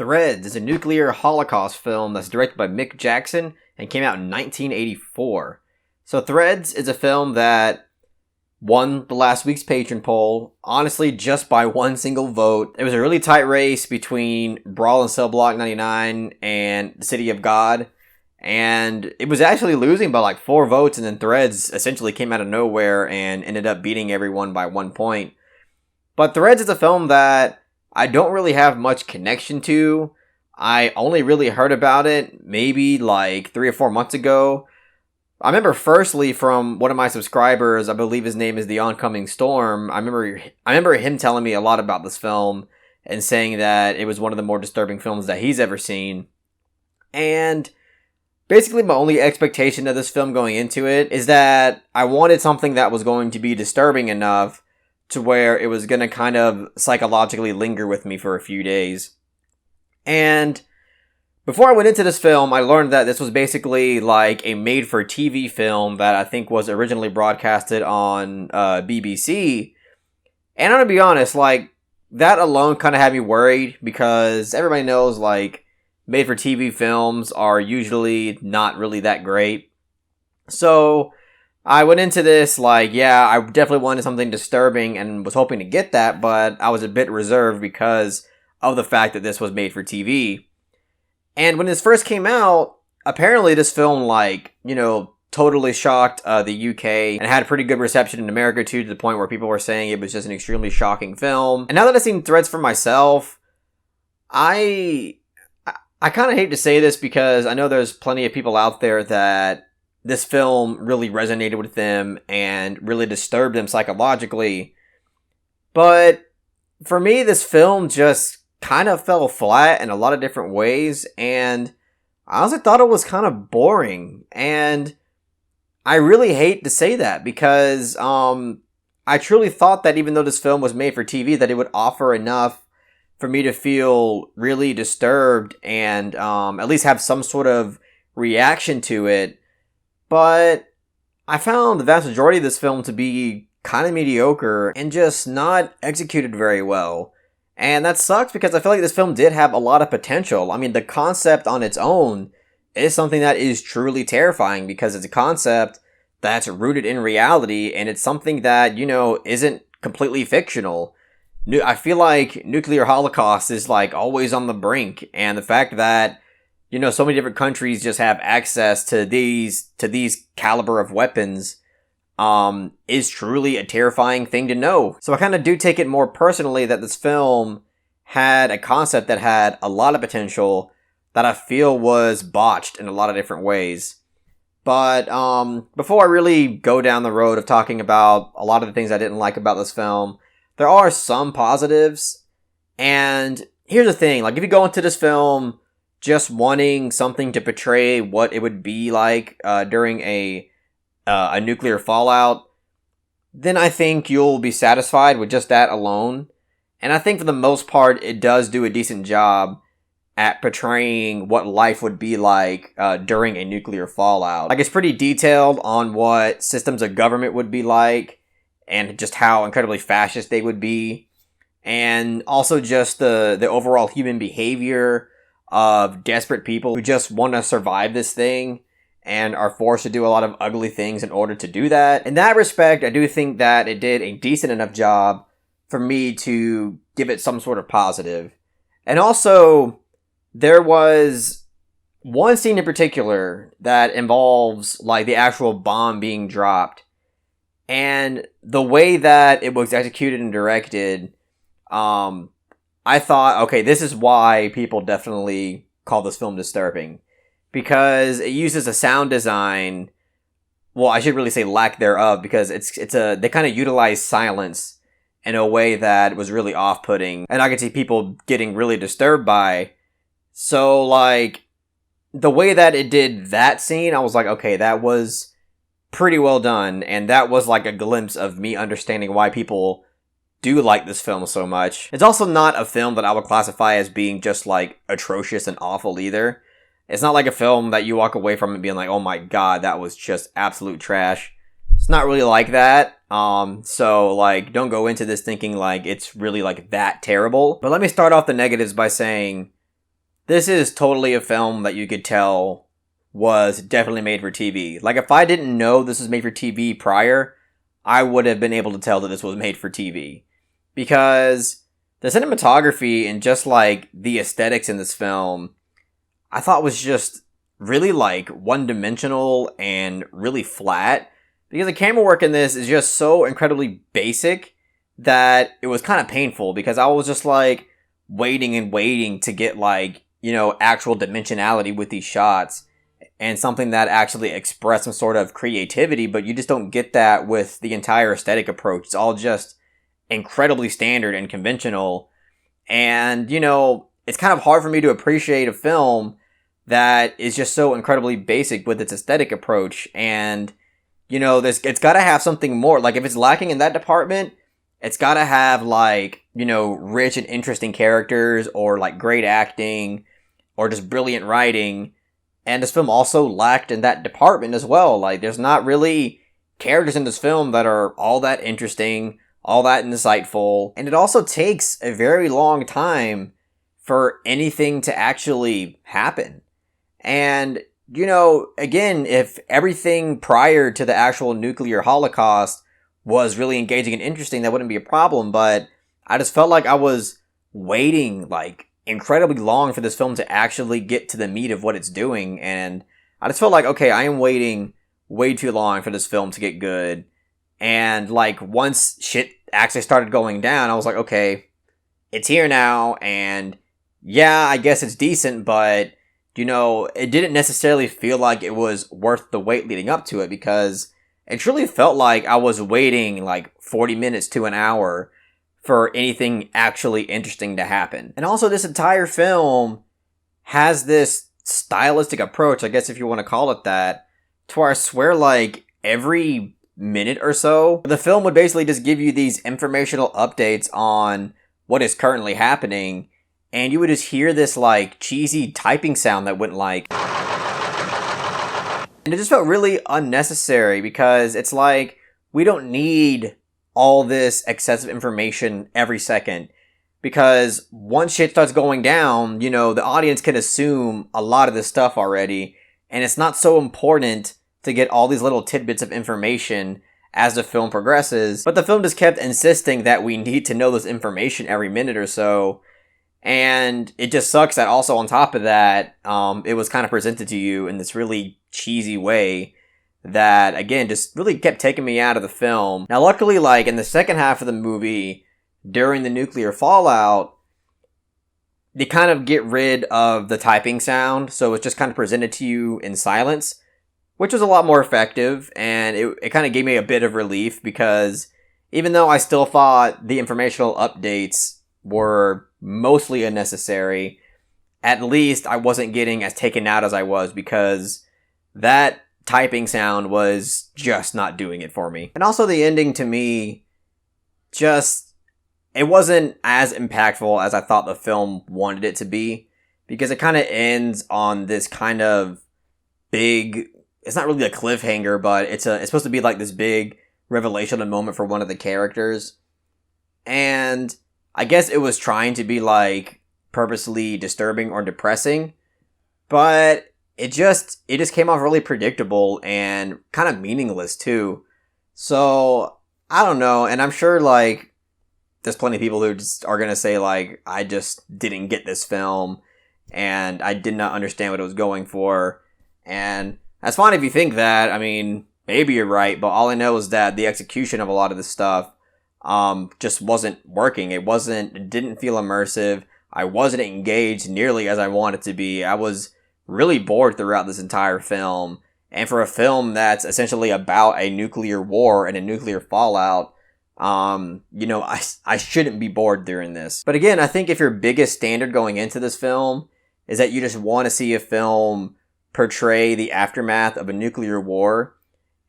Threads is a nuclear Holocaust film that's directed by Mick Jackson and came out in 1984. So Threads is a film that won the last week's patron poll, honestly just by one single vote. It was a really tight race between Brawl and Cell Block 99 and The City of God, and it was actually losing by like 4 votes, and then Threads essentially came out of nowhere and ended up beating everyone by 1 point. But Threads is a film that I don't really have much connection to. I only really heard about it maybe like 3 or 4 months ago. I remember firstly from one of my subscribers, I believe his name is The Oncoming Storm. I remember him telling me a lot about this film and saying that it was one of the more disturbing films that he's ever seen. And basically my only expectation of this film going into it is that I wanted something that was going to be disturbing enough to where it was going to kind of psychologically linger with me for a few days. And before I went into this film, I learned that this was basically like a made-for-TV film that I think was originally broadcasted on BBC. And I'm gonna be honest, like, that alone kind of had me worried because everybody knows, like, made-for-TV films are usually not really that great. So I went into this like, yeah, I definitely wanted something disturbing and was hoping to get that, but I was a bit reserved because of the fact that this was made for TV. And when this first came out, apparently this film, like, totally shocked the UK and had pretty good reception in America too, to the point where people were saying it was just an extremely shocking film. And now that I've seen Threads for myself, I kind of hate to say this because I know there's plenty of people out there that this film really resonated with them and really disturbed them psychologically. But for me, this film just kind of fell flat in a lot of different ways, and I honestly thought it was kind of boring. And I really hate to say that because I truly thought that even though this film was made for TV, that it would offer enough for me to feel really disturbed and at least have some sort of reaction to it. But I found the vast majority of this film to be kind of mediocre and just not executed very well. And that sucks because I feel like this film did have a lot of potential. I mean, the concept on its own is something that is truly terrifying because it's a concept that's rooted in reality and it's something that, isn't completely fictional. I feel like nuclear holocaust is like always on the brink, and the fact that, so many different countries just have access to these caliber of weapons is truly a terrifying thing to know. So I kind of do take it more personally that this film had a concept that had a lot of potential that I feel was botched in a lot of different ways. But before I really go down the road of talking about a lot of the things I didn't like about this film, there are some positives. And here's the thing, like, if you go into this film just wanting something to portray what it would be like during a nuclear fallout, then I think you'll be satisfied with just that alone. And I think for the most part, it does do a decent job at portraying what life would be like during a nuclear fallout. Like, it's pretty detailed on what systems of government would be like and just how incredibly fascist they would be. And also just the overall human behavior of desperate people who just want to survive this thing and are forced to do a lot of ugly things in order to do that. In that respect, I do think that it did a decent enough job for me to give it some sort of positive. And also, there was one scene in particular that involves, like, the actual bomb being dropped. And the way that it was executed and directed, I thought, okay, this is why people definitely call this film disturbing. Because it uses a sound design, well, I should really say lack thereof, because they kind of utilize silence in a way that was really off-putting, and I could see people getting really disturbed by. So, like, the way that it did that scene, I was like, okay, that was pretty well done, and that was like a glimpse of me understanding why people do like this film so much. It's also not a film that I would classify as being just, like, atrocious and awful either. It's not like a film that you walk away from it being like, oh my god, that was just absolute trash. It's not really like that. So, like, don't go into this thinking like it's really, like, that terrible. But let me start off the negatives by saying this is totally a film that you could tell was definitely made for TV. Like, if I didn't know this was made for TV prior, I would have been able to tell that this was made for TV. Because the cinematography and just, like, the aesthetics in this film, I thought was just really, like, one-dimensional and really flat. Because the camera work in this is just so incredibly basic that it was kind of painful. Because I was just, like, waiting and waiting to get, like, you know, actual dimensionality with these shots. And something that actually expressed some sort of creativity. But you just don't get that with the entire aesthetic approach. It's all just incredibly standard and conventional. And, you know, it's kind of hard for me to appreciate a film that is just so incredibly basic with its aesthetic approach. And, you know, it's got to have something more. Like, if it's lacking in that department, it's got to have, like, you know, rich and interesting characters, or, like, great acting, or just brilliant writing. And this film also lacked in that department as well. Like, there's not really characters in this film that are all that interesting, all that insightful. And it also takes a very long time for anything to actually happen. And, you know, again, if everything prior to the actual nuclear holocaust was really engaging and interesting, that wouldn't be a problem. But I just felt like I was waiting, like, incredibly long for this film to actually get to the meat of what it's doing. And I just felt like, okay, I am waiting way too long for this film to get good. And, like, once shit actually started going down, I was like, okay, it's here now. And yeah, I guess it's decent, but, you know, it didn't necessarily feel like it was worth the wait leading up to it, because it truly felt like I was waiting like 40 minutes to an hour for anything actually interesting to happen. And also, this entire film has this stylistic approach, I guess if you want to call it that, to where I swear, like, every minute or so, the film would basically just give you these informational updates on what is currently happening. And you would just hear this, like, cheesy typing sound that went like... And it just felt really unnecessary, because it's like, we don't need all this excessive information every second. Because once shit starts going down, you know, the audience can assume a lot of this stuff already. And it's not so important to get all these little tidbits of information as the film progresses. But the film just kept insisting that we need to know this information every minute or so. And it just sucks that also on top of that, it was kind of presented to you in this really cheesy way that, again, just really kept taking me out of the film. Now, luckily, like, in the second half of the movie, during the nuclear fallout, they kind of get rid of the typing sound, so it's just kind of presented to you in silence, which was a lot more effective, and it kind of gave me a bit of relief, because even though I still thought the informational updates were mostly unnecessary, at least I wasn't getting as taken out as I was, because that typing sound was just not doing it for me. And also, the ending to me, just, it wasn't as impactful as I thought the film wanted it to be, because it kind of ends on this kind of big, it's not really a cliffhanger, but it's supposed to be like this big revelation moment for one of the characters. And I guess it was trying to be, like, purposely disturbing or depressing, but it just came off really predictable and kind of meaningless too. So, I don't know, and I'm sure, like, there's plenty of people who just are gonna say, like, I just didn't get this film, and I did not understand what it was going for, and that's fine if you think that. I mean, maybe you're right, but all I know is that the execution of a lot of this stuff just wasn't working. It didn't feel immersive. I wasn't engaged nearly as I wanted to be. I was really bored throughout this entire film. And for a film that's essentially about a nuclear war and a nuclear fallout, you know, I shouldn't be bored during this. But again, I think if your biggest standard going into this film is that you just want to see a film portray the aftermath of a nuclear war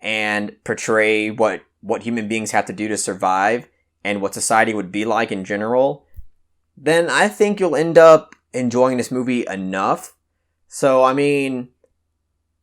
and portray what human beings have to do to survive and what society would be like in general, then I think you'll end up enjoying this movie enough. So, I mean,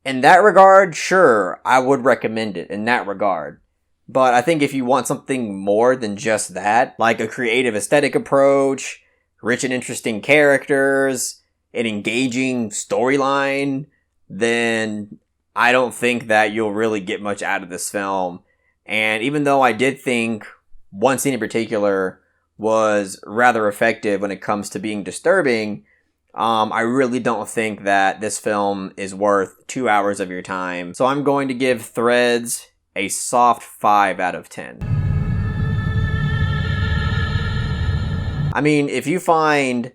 in that regard, sure, I would recommend it in that regard. But I think if you want something more than just that, like a creative aesthetic approach, rich and interesting characters, an engaging storyline, then I don't think that you'll really get much out of this film. And even though I did think one scene in particular was rather effective when it comes to being disturbing, I really don't think that this film is worth 2 hours of your time. So I'm going to give Threads a soft 5 out of 10. I mean, if you find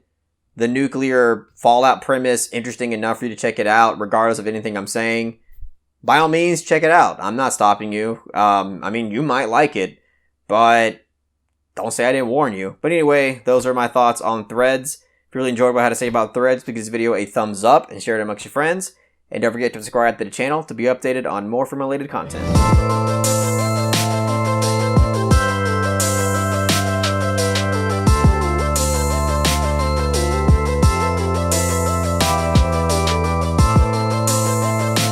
the nuclear fallout premise interesting enough for you to check it out, regardless of anything I'm saying, by all means, check it out. I'm not stopping you. I mean, you might like it, but don't say I didn't warn you. But anyway, those are my thoughts on Threads. If you really enjoyed what I had to say about Threads, please give this video a thumbs up and share it amongst your friends. And don't forget to subscribe to the channel to be updated on more film-related content.